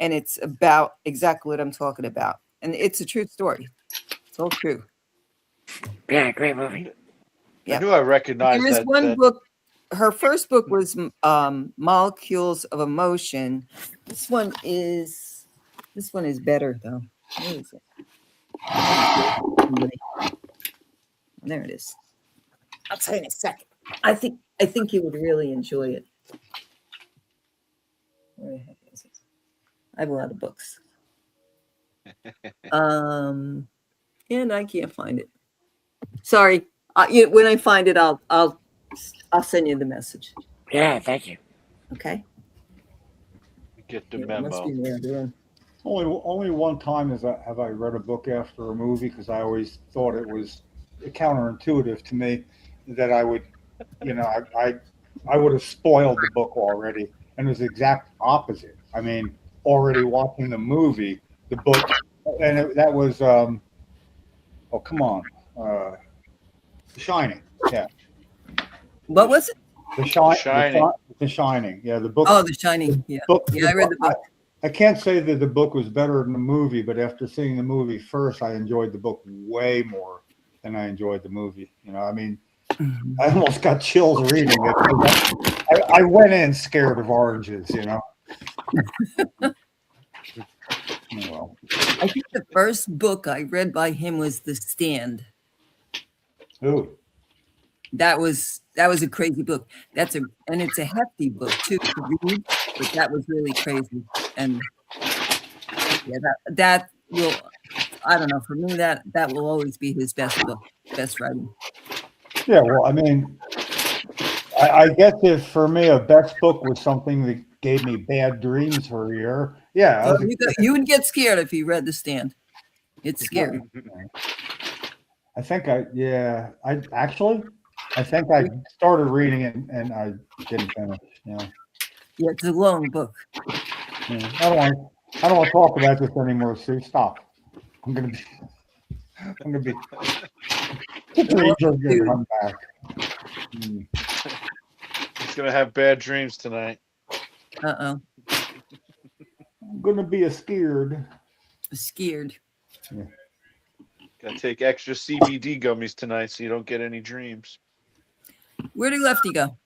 and it's about exactly what I'm talking about. And it's a true story. It's all true. Yeah, great movie. Yeah. I knew I recognized There is that. one book. Her first book was Molecules of Emotion. This one is better though. Where is it? There it is. I'll tell you in a second. I think you would really enjoy it. Where the heck is it? I have a lot of books. And I can't find it. Sorry. When I find it, I'll send you the message. Yeah, thank you. Okay. Get the It must memo. be there, yeah. Only one time have I read a book after a movie, because I always thought it was counterintuitive to me that I would, I would have spoiled the book already, and it was the exact opposite. I mean, already watching the movie, the book, and that was oh, come on, The Shining. Yeah, What was it? The Shining. Shining. The Shining. Yeah, the book. Oh, The Shining. Yeah. Yeah, I read the book. I can't say that the book was better than the movie, but after seeing the movie first, I enjoyed the book way more than I enjoyed the movie. I mean, I almost got chills reading it. I went in scared of oranges, Well, I think the first book I read by him was The Stand. ooh. That was a crazy book. And it's a hefty book too to read, but that was really crazy. And yeah, that will, I don't know, for me that will always be his best book, best writing. Yeah, well, I mean, I guess if for me a best book was something that gave me bad dreams for a year, yeah. You would get scared if you read The Stand. It's scary. I think I started reading it and I didn't finish. Yeah, it's a long book. Yeah. I don't want to talk about this anymore, Sue. Stop. I'm gonna be come back. He's gonna have bad dreams tonight. Uh-oh. I'm gonna be scared. Scared. Yeah. Gotta take extra CBD gummies tonight so you don't get any dreams. Where did Lefty go?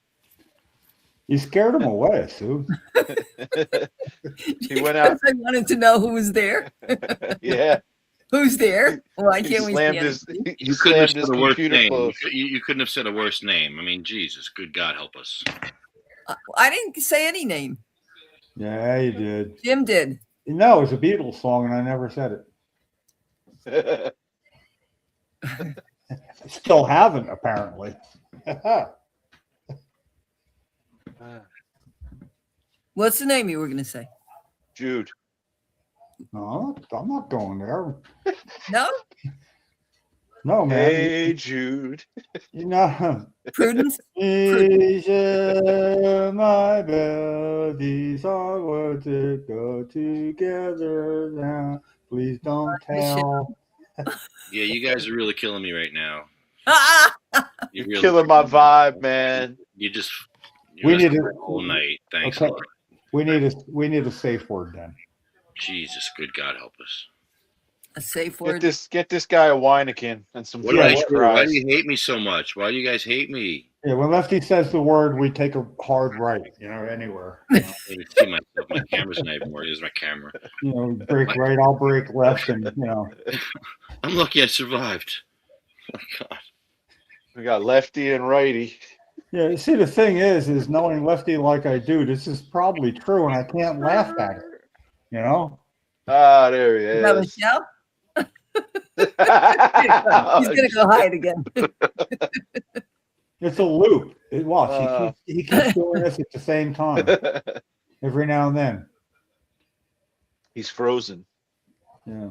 You scared him away, Sue. He went out. I wanted to know who was there. Yeah. Who's there? Why He can't we slammed see his, anything? he slammed his computer name. closed. You couldn't have said a worse name. I mean, Jesus, good God help us. I didn't say any name. Yeah, you did. Jim did. No, it was a Beatles song, and I never said it. Still haven't, apparently. What's the name you were going to say? Jude. No, I'm not going there. No? No, man. Hey, Jude. You know, Prudence? Asia, my belle, these are words that go together now. Please don't tell. Yeah, you guys are really killing me right now. You're really killing my vibe, man. You just We need it to- all night. Thanks Okay. a lot. We need a safe word then. Jesus, good God help us. A safe word. Get this guy a Weineken and some What do I French do? Why fries. do you hate me so much? Why do you guys hate me? Yeah, when Lefty says the word, we take a hard right, anywhere. I can't even see myself. My camera's not even working. Here's my camera. Break right, I'll break left, and I'm lucky I survived. Oh, God. We got lefty and righty. Yeah, see, the thing is knowing Lefty like I do, this is probably true, and I can't laugh at it, Ah, there he Is that is. Michelle? He's going to go hide again. It's a loop. Watch, he keeps doing this at the same time, every now and then. He's frozen. Yeah.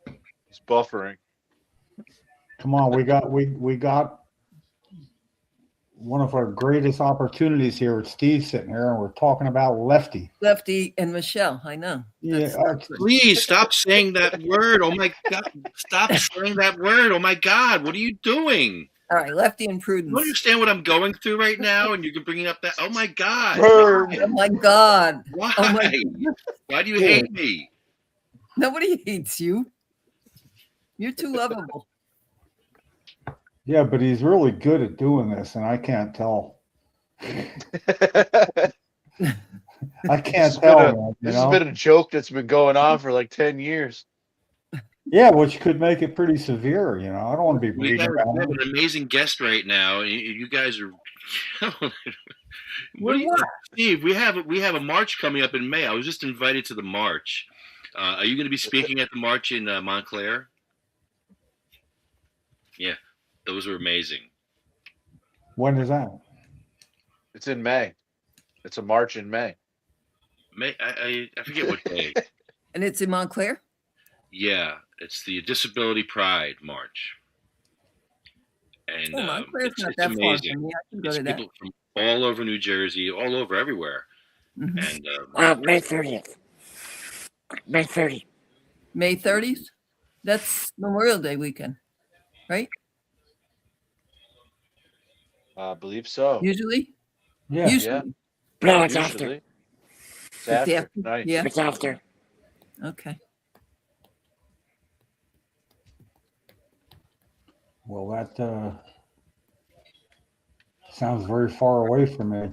He's buffering. Come on, we got one of our greatest opportunities here with Steve sitting here, and we're talking about Lefty. Lefty and Michelle, I know. Yeah, Please stop saying that word. Oh, my God. Stop saying that word. Oh, my God. What are you doing? All right, Lefty and Prudence. You understand what I'm going through right now? And you're bringing up that. Oh, my God. Burn. Oh my God. Why? Oh my Why do you hate me? Nobody hates you. You're too lovable. yeah, but he's really good at doing this, and I can't tell. I can't tell, man, This has been a joke that's been going on for like 10 years. Yeah, which could make it pretty severe. I don't want to be We reading have about an it. amazing guest right now. You guys are. What? Steve, we have a march coming up in May. I was just invited to the march. Are you going to be speaking at the march in Montclair? Yeah, those were amazing. When is that? It's in May. It's a march in May. May I forget what day. And it's in Montclair? Yeah, it's the Disability Pride March. And Montclair's it's not that far amazing. from me. I can go It's to that. people from all over New Jersey, all over everywhere. Mhm. And May 30th. May 30th. May 30th? That's Memorial Day weekend, right? I believe so. Usually? Yeah. Usually. No, it's after. Usually. It's It's after. after? Nice. Yeah. It's after. Okay. Well, that sounds very far away from me.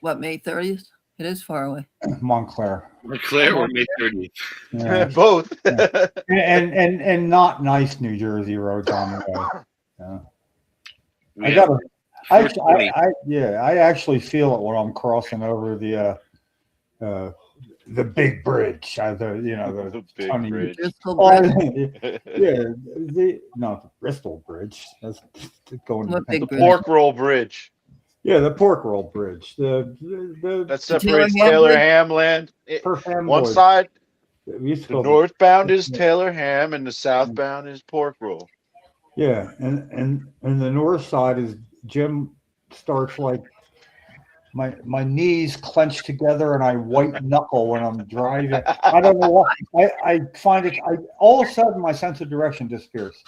What, May 30th? It is far away. Montclair. Montclair or May 30th. Yeah. Both. and not nice New Jersey roads on the way. Yeah. We I have- got I actually feel it when I'm crossing over the big bridge. The big funny- bridge. Driscoll Oh, Bridge. yeah, the Bristol Bridge. That's going. What big The bridge? pork roll bridge. Yeah, the Pork Roll Bridge. That The separates Taylor Ham Taylor Bridge? Ham land. per family. One side, We used to the call northbound is Taylor Ham, and the southbound is pork roll. Yeah, and the north side is Jim starts like my knees clench together and I white knuckle when I'm driving. I don't know why. I find it. All of a sudden my sense of direction disappears.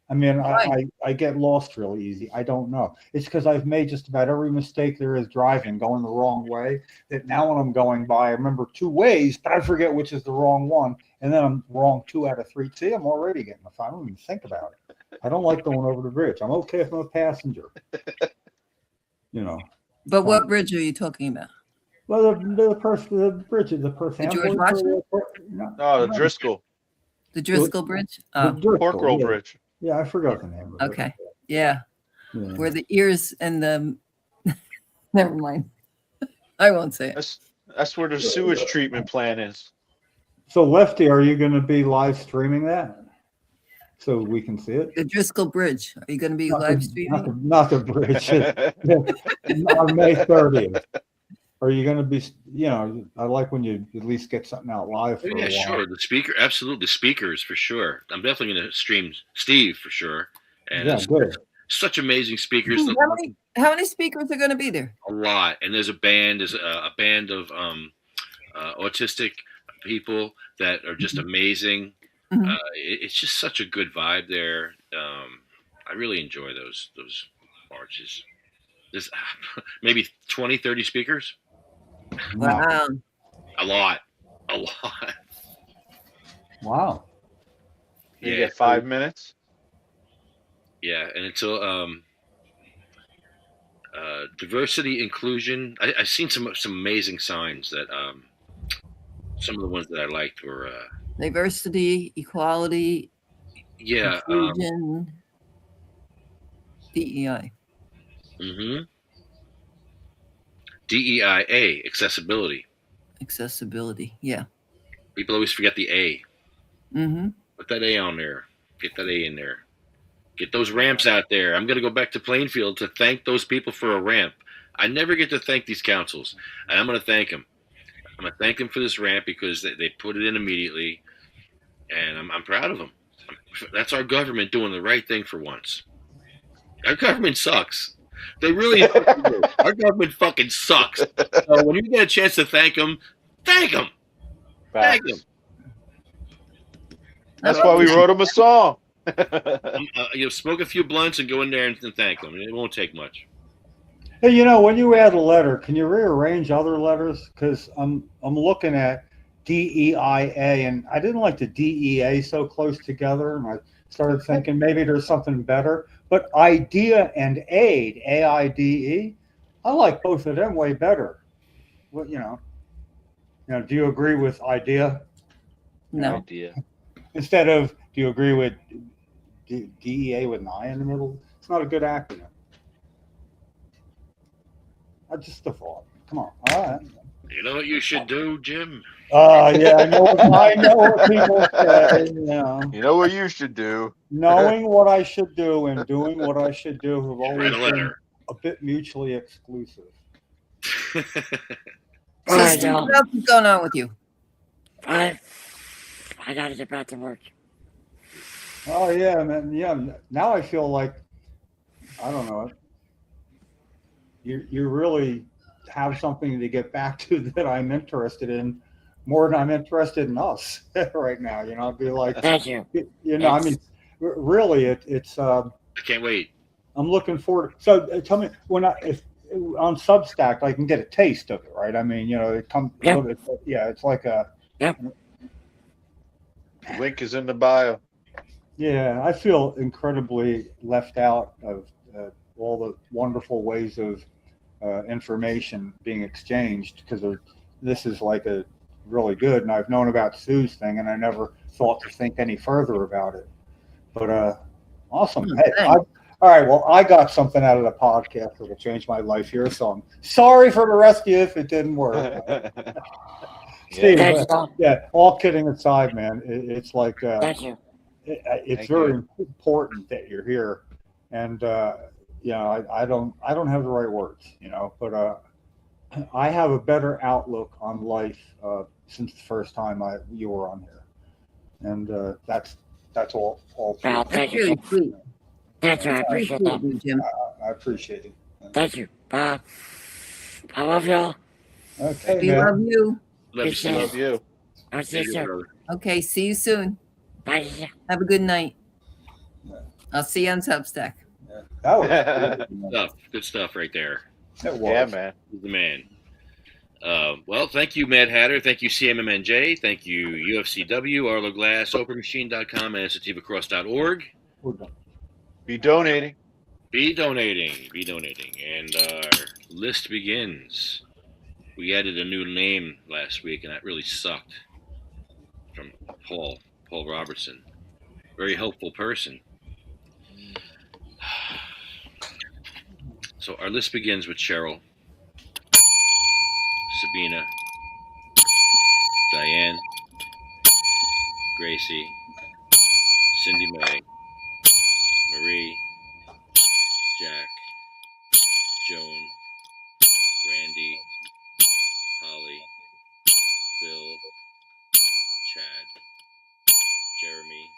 I mean, Right. I get lost really easy. I don't know. It's because I've made just about every mistake there is driving, going the wrong way. That now when I'm going by, I remember two ways, but I forget which is the wrong one, and then I'm wrong 2 out of 3. See, I'm already getting the fine. I don't even think about it. I don't like going over the bridge. I'm okay if I'm a passenger. But what bridge are you talking about? Well, the bridge, the person. The George Washington? Oh, the Driscoll. The Driscoll Bridge? The Oh, Driscoll, Pork roll yeah. bridge. Yeah, I forgot the name of it. okay. Yeah. Yeah. Where the ears and the. Never mind. I won't say it. That's where the sewage treatment plant is. So, Lefty, are you going to be live streaming that? so we can see it. The Driscoll Bridge. Are you going to be live streaming? Not the bridge. On May 30th. Are you going to be? I like when you at least get something out live for Yeah, a while. sure. The speaker, absolutely. Speakers for sure. I'm definitely going to stream Steve for sure. And Yeah, good. such amazing speakers. How many speakers are going to be there? A lot. And there's a band. There's a band of autistic people that are just amazing. Mhm. It's just such a good vibe there. I really enjoy those marches. There's maybe 20, 30 speakers. Wow. A lot. Wow. You get 5 minutes. Yeah, and until diversity, inclusion. I've seen some amazing signs that some of the ones that I liked were Diversity, equality, inclusion, DEI. DEIA, accessibility. Accessibility. Yeah. People always forget the A. Mm-hmm. Put that A on there. Get that A in there. Get those ramps out there. I'm going to go back to Plainfield to thank those people for a ramp. I never get to thank these councils, and I'm going to thank them. I'm going to thank them for this ramp because they put it in immediately, and I'm proud of them. That's our government doing the right thing for once. Our government sucks. They really do. Our government fucking sucks. So when you get a chance to thank them, thank them. Thank them. That's why we wrote him a song. Smoke a few blunts and go in there and thank them. It won't take much. Hey, when you add a letter, can you rearrange other letters? Because I'm looking at DEIA, and I didn't like the DEA so close together, and I started thinking maybe there's something better. But idea and aid, AIDE, I like both of them way better. Well, do you agree with idea? No. Idea. Instead of, do you agree with DEA with an I in the middle? It's not a good acronym. Just a thought. Come on. All right. You know what you should do, Jim? Yeah, I know what people say. You know what you should do? Knowing what I should do and doing what I should do have Write always a been letter. a bit mutually exclusive. So, Alright, Steve, y'all. what else is going on with you? I gotta get back to work. Oh yeah, man. Yeah. Now I feel like, I don't know. You really have something to get back to that I'm interested in more than I'm interested in us right now. I'd be like, Thank you. I mean, really, it's. I can't wait. I'm looking forward. So tell me, if on Substack I can get a taste of it, right? I mean, it comes. Yeah. It's like a. Link is in the bio. Yeah, I feel incredibly left out of all the wonderful ways of information being exchanged, because this is like a really good, and I've known about Sue's thing, and I never thought to think any further about it. But awesome. Hey, all right, well, I got something out of the podcast that will change my life here, so I'm sorry for the rest of you if it didn't work. Steve, Thanks, Tom. yeah, all kidding aside, man, it's like Thank you. it's Thank very you. important that you're here, and I don't have the right words, but I have a better outlook on life since the first time you were on here, and that's all. Well, That's thank you. really sweet. Thank you. I Very appreciate sweet that. of you, Jim. I appreciate it. Thank you. I love y'all. Okay, We man. love you. Love you, Peace Steve. out. Love you. I'll see you Thank you, soon. brother. Okay, see you soon. Bye. Have a good night. I'll see you on Substack. That was Good stuff right there. It was. Yeah, man. He's the man. Well, thank you, Mad Hatter. Thank you, CMMNJ. Thank you, UFCW, Arlo Glass, OpenMachine.com, and sativacross.org. We're done. Be donating. Be donating. And our list begins. We added a new name last week, and that really sucked. From Paul Robertson. Very helpful person. So our list begins with Cheryl, Sabina, Diane, Gracie, Cindy Mae, Marie, Jack, Joan, Randy, Holly, Bill, Chad, Jeremy,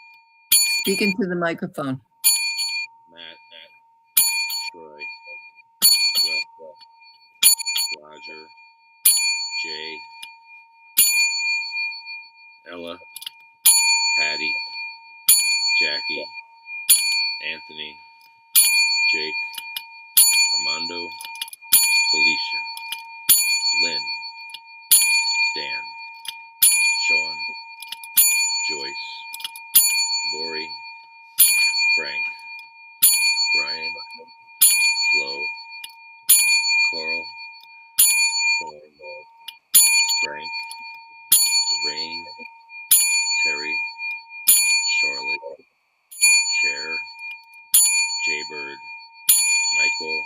Speak into the microphone. Matt, Troy, Roger, Jay, Ella, Patty, Jackie, Anthony, Jake, Armando, Felicia, Lynn, Dan, Sean, Joyce, Lori, Frank, Brian, Flo, Carl, Thorne, Frank, Lorraine, Terry, Charlotte, Cher, Jaybird, Michael,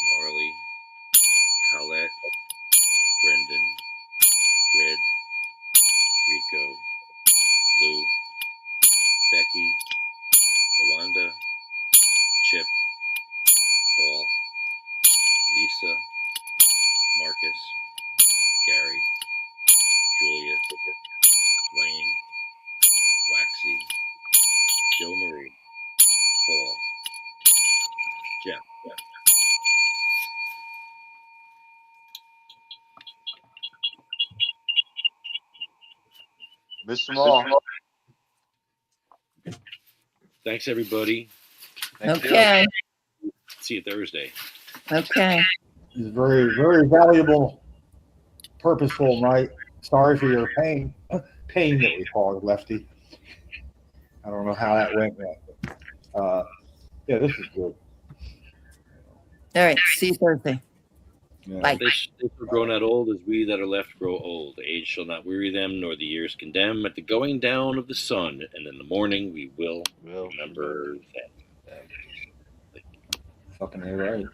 Marley, Colette, Brendan, Red, Rico, Lou, Becky, Lawanda, Chip, Paul, Lisa, Marcus, Gary, Julia, Wayne, Waxy, Joe Marie, Paul, Jeff. Miss them all. Thanks, everybody. Thank you. Okay. See you Thursday. Okay. It's very, very valuable, purposeful, right? Sorry for your pain that we call it, Lefty. I don't know how that went yet. Yeah, this is good. All right. See you Thursday. Yeah. Bye. They shall grow not old as we that are left grow old. The age shall not weary them, nor the years condemn. At the going down of the sun, and in the morning we will remember them. Fucking right.